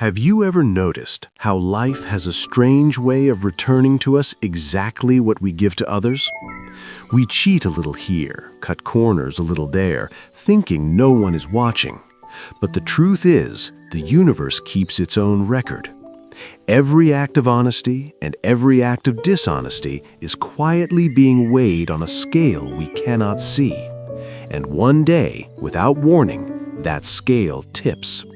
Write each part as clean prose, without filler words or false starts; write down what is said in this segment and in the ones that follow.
Have you ever noticed how life has a strange way of returning to us exactly what we give to others? We cheat a little here, cut corners a little there, thinking no one is watching. But the truth is, the universe keeps its own record. Every act of honesty and every act of dishonesty is quietly being weighed on a scale we cannot see. And one day, without warning, that scale tips.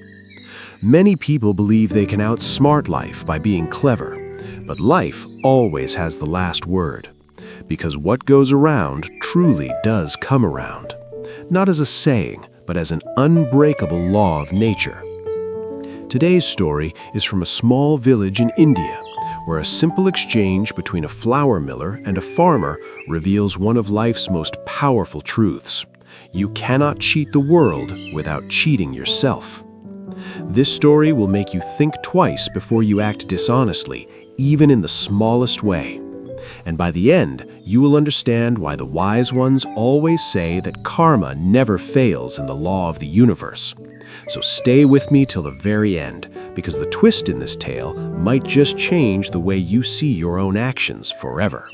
Many people believe they can outsmart life by being clever, but life always has the last word. Because what goes around truly does come around. Not as a saying, but as an unbreakable law of nature. Today's story is from a small village in India, where a simple exchange between a flour miller and a farmer reveals one of life's most powerful truths. You cannot cheat the world without cheating yourself. This story will make you think twice before you act dishonestly, even in the smallest way. And by the end, you will understand why the wise ones always say that karma never fails in the law of the universe. So stay with me till the very end, because the twist in this tale might just change the way you see your own actions forever.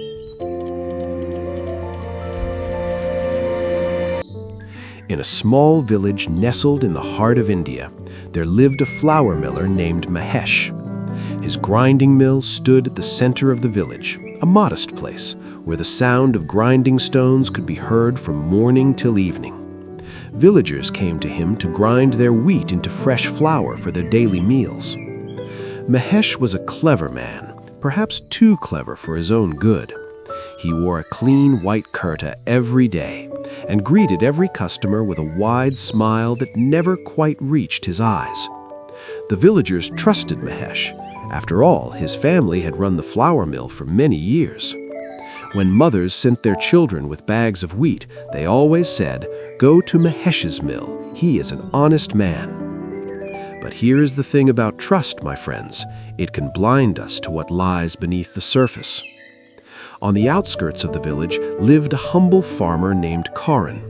In a small village nestled in the heart of India, there lived a flour miller named Mahesh. His grinding mill stood at the center of the village, a modest place where the sound of grinding stones could be heard from morning till evening. Villagers came to him to grind their wheat into fresh flour for their daily meals. Mahesh was a clever man, perhaps too clever for his own good. He wore a clean white kurta every day and greeted every customer with a wide smile that never quite reached his eyes. The villagers trusted Mahesh. After all, his family had run the flour mill for many years. When mothers sent their children with bags of wheat, they always said, "Go to Mahesh's mill. He is an honest man." But here is the thing about trust, my friends. It can blind us to what lies beneath the surface. On the outskirts of the village lived a humble farmer named Karan.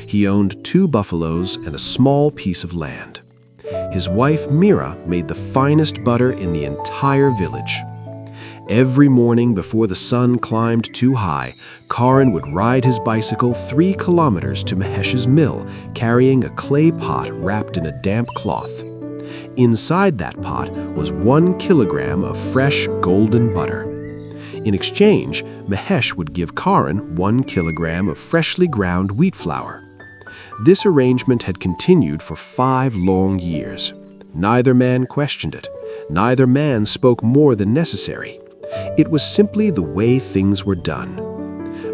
He owned 2 buffaloes and a small piece of land. His wife Meera made the finest butter in the entire village. Every morning before the sun climbed too high, Karan would ride his bicycle 3 kilometers to Mahesh's mill, carrying a clay pot wrapped in a damp cloth. Inside that pot was 1 kilogram of fresh golden butter. In exchange, Mahesh would give Karan 1 kilogram of freshly ground wheat flour. This arrangement had continued for 5 long years. Neither man questioned it. Neither man spoke more than necessary. It was simply the way things were done.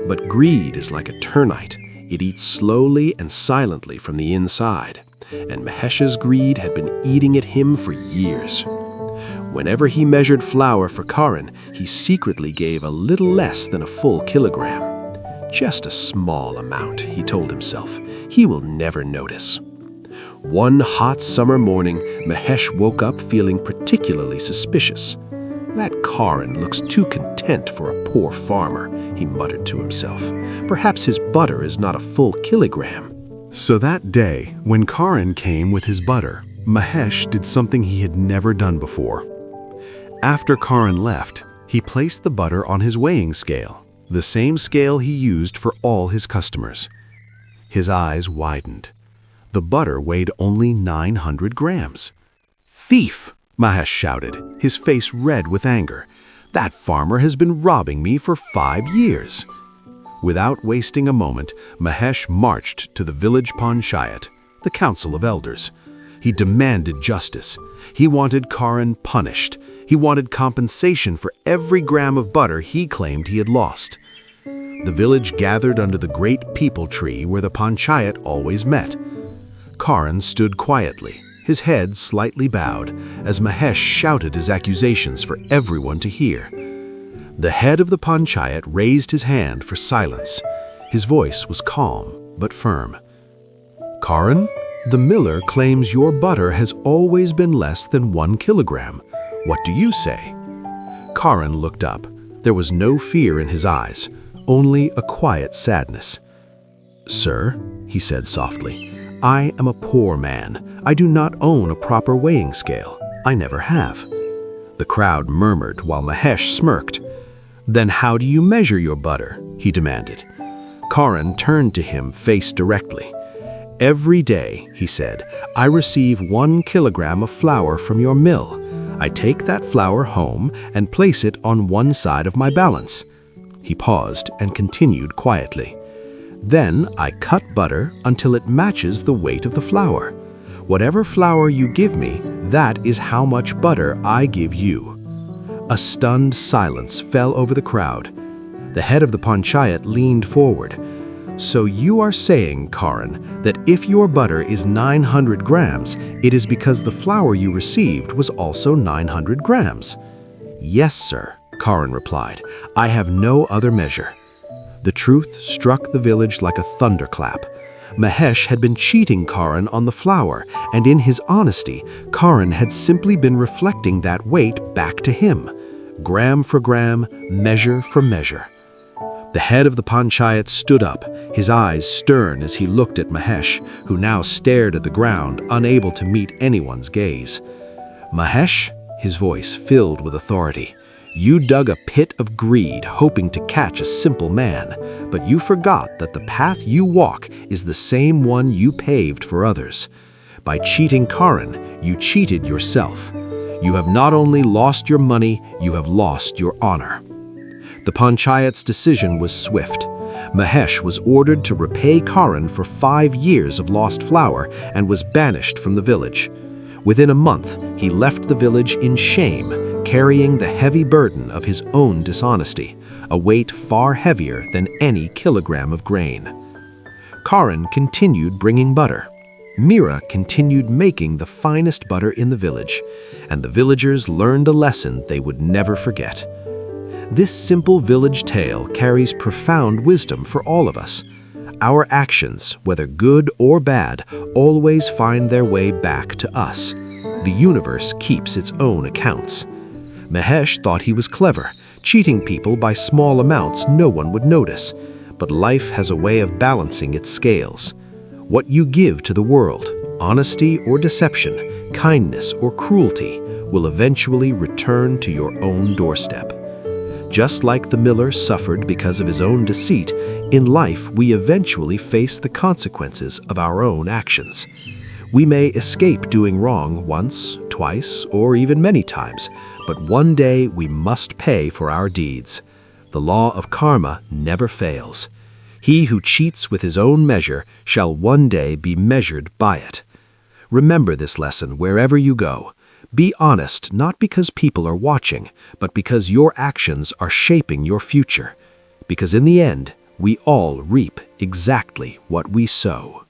But greed is like a termite. It eats slowly and silently from the inside. And Mahesh's greed had been eating at him for years. Whenever he measured flour for Karan, he secretly gave a little less than a full kilogram. Just a small amount, he told himself. He will never notice. One hot summer morning, Mahesh woke up feeling particularly suspicious. "That Karan looks too content for a poor farmer," he muttered to himself. "Perhaps his butter is not a full kilogram." So that day, when Karan came with his butter, Mahesh did something he had never done before. After Karan left, he placed the butter on his weighing scale, the same scale he used for all his customers. His eyes widened. The butter weighed only 900 grams. "Thief!" Mahesh shouted, his face red with anger. "That farmer has been robbing me for 5 years." Without wasting a moment, Mahesh marched to the village panchayat, the council of elders. He demanded justice. He wanted Karan punished. He wanted compensation for every gram of butter he claimed he had lost. The village gathered under the great peepal tree where the panchayat always met. Karan stood quietly, his head slightly bowed, as Mahesh shouted his accusations for everyone to hear. The head of the panchayat raised his hand for silence. His voice was calm but firm. "Karan, the miller claims your butter has always been less than 1 kilogram. What do you say?" Karan looked up. There was no fear in his eyes, only a quiet sadness. "Sir," he said softly, "I am a poor man. I do not own a proper weighing scale. "I never have." The crowd murmured while Mahesh smirked. "Then how do you measure your butter?" he demanded. Karan turned to him face directly. "Every day," he said, "I receive 1 kilogram of flour from your mill. I take that flour home and place it on one side of my balance." He paused and continued quietly. "Then I cut butter until it matches the weight of the flour. Whatever flour you give me, that is how much butter I give you." A stunned silence fell over the crowd. The head of the panchayat leaned forward. "So you are saying, Karan, that if your butter is 900 grams, it is because the flour you received was also 900 grams? "Yes, sir," Karan replied. "I have no other measure." The truth struck the village like a thunderclap. Mahesh had been cheating Karan on the flour, and in his honesty, Karan had simply been reflecting that weight back to him. Gram for gram, measure for measure. The head of the panchayat stood up, his eyes stern as he looked at Mahesh, who now stared at the ground, unable to meet anyone's gaze. "Mahesh," his voice filled with authority, "you dug a pit of greed hoping to catch a simple man, but you forgot that the path you walk is the same one you paved for others. By cheating Karan, you cheated yourself. You have not only lost your money, you have lost your honor." The panchayat's decision was swift. Mahesh was ordered to repay Karan for 5 years of lost flour and was banished from the village. Within a month, he left the village in shame, carrying the heavy burden of his own dishonesty, a weight far heavier than any kilogram of grain. Karan continued bringing butter. Meera continued making the finest butter in the village, and the villagers learned a lesson they would never forget. This simple village tale carries profound wisdom for all of us. Our actions, whether good or bad, always find their way back to us. The universe keeps its own accounts. Mahesh thought he was clever, cheating people by small amounts no one would notice. But life has a way of balancing its scales. What you give to the world, honesty or deception, kindness or cruelty, will eventually return to your own doorstep. Just like the miller suffered because of his own deceit, in life we eventually face the consequences of our own actions. We may escape doing wrong once, twice, or even many times, but one day we must pay for our deeds. The law of karma never fails. He who cheats with his own measure shall one day be measured by it. Remember this lesson wherever you go. Be honest not because people are watching, but because your actions are shaping your future. Because in the end, we all reap exactly what we sow.